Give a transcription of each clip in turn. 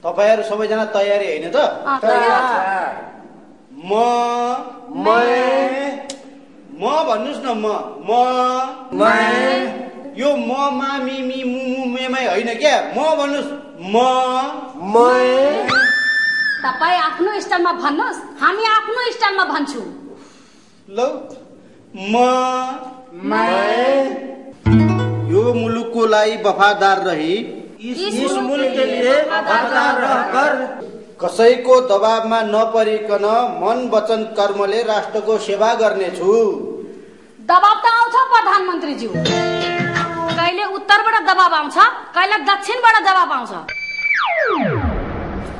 तपाईहरु सबैजना तयारी हैन त? म भन्नुस् न म यो म मा मी मी मु मु मेमै हैन क्या म भन्नुस् म तपाई आफ्नो स्टाइलमा भन्नुस् हामी आफ्नो स्टाइलमा भन्छु ल म यो मुलुकको लागि वफादार रही इस मुल्क के लिए वफादार रहकर कसैको दबावमा नपरिकन मन वचन कर्मले राष्ट्रको सेवा गर्नेछु। दबाब त आउँछ प्रधानमन्त्रीज्यू, कहिले उत्तरबाट दबाब आउँछ कहिले दक्षिणबाट दबाब आउँछ।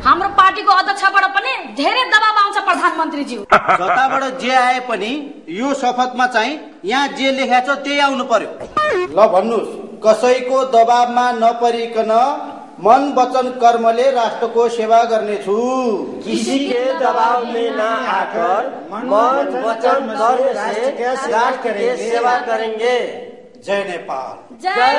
हाम्रो पार्टीको अध्यक्षबाट पनि धेरै दबाब आउँछ प्रधानमन्त्रीज्यू। जताबाट जे आए पनि यो शपथमा चाहिँ यहाँ जे लेखेको छ त्यही आउनु पर्यो। ल भन्नुस् कसैको दबावमा नपरिकन मन वचन कर्मले राष्ट्रको सेवा गर्नेछु। किसी के दबाव में ना आकर मन वचन कर्म से राष्ट्र की सेवा करेंगे। जय नेपाल। जय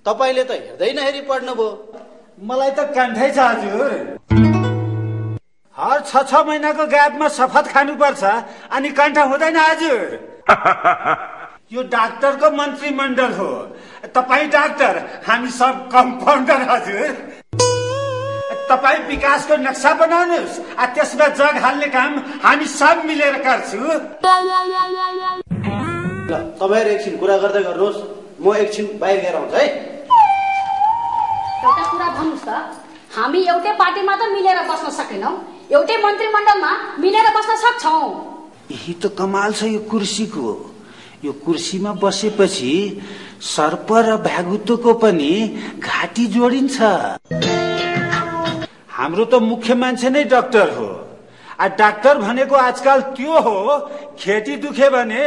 तपाईले त हेर्दै नहेरी पढ्नुभयो। मलाई त कण्ठै छ हजुर। हर 6 महिनाको ग्यापमा शपथ खानुपर्छ अनि कण्ठ हुँदैन हजुर। यो डाक्टरको मन्त्रीमण्डल हो, तपाई डाक्टर हामी सब कम्पाउन्डर हजुर। तपाई विकासको नक्सा बनाउनुस् त्यसमा जग हाल्ने काम हामी सब मिलेर गर्छु। ल तपाईहरु एकछिन कुरा गर्दै गर्नुहोस्, म एकछिन बाहिर गएर आउँछु है। एउटा कुरा भन्नुस् त, हामी एउटै पार्टीमा त मिलेर बस्न सकेनौं, एउटै मन्त्रीमण्डलमा मिलेर बस्न सक्छौं। यही त कमाल छ यो कुर्सीको। यो कुर्सीमा बसेपछि सर्प र भ्यागुतोको पनि घाँटी जोडिन्छ। हाम्रो त मुख्य मान्छे नै डाक्टर हो। डाक्टर भनेको आजकल त्यो हो खेती दुखे भने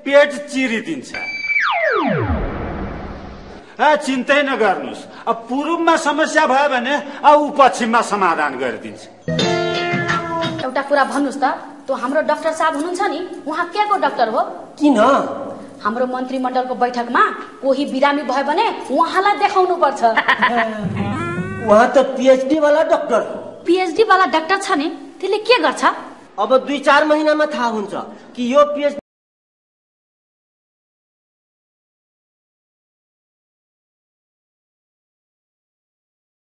पेट चिरिदिन्छ। चिन्तै नगर्नुस्, पूर्वमा समस्या भयो भने पश्चिममा समाधान गरिदिन्छ। एउटा कुरा भन्नुस् त, त्यो हाम्रो डाक्टर साहब हुनुहुन्छ नि, उहाँ के को डाक्टर हो? किन? हाम्रो मन्त्रीमण्डलको बैठकमा कोही बिरामी भयो भने उहाँलाई देखाउनु पर्छ। उहाँ त पीएचडी वाला डाक्टर हो। पीएचडी वाला डाक्टर छ नि, त्यसले के गर्छ? अब 2-4 महिनामा थाहा हुन्छ कि यो पीएचडी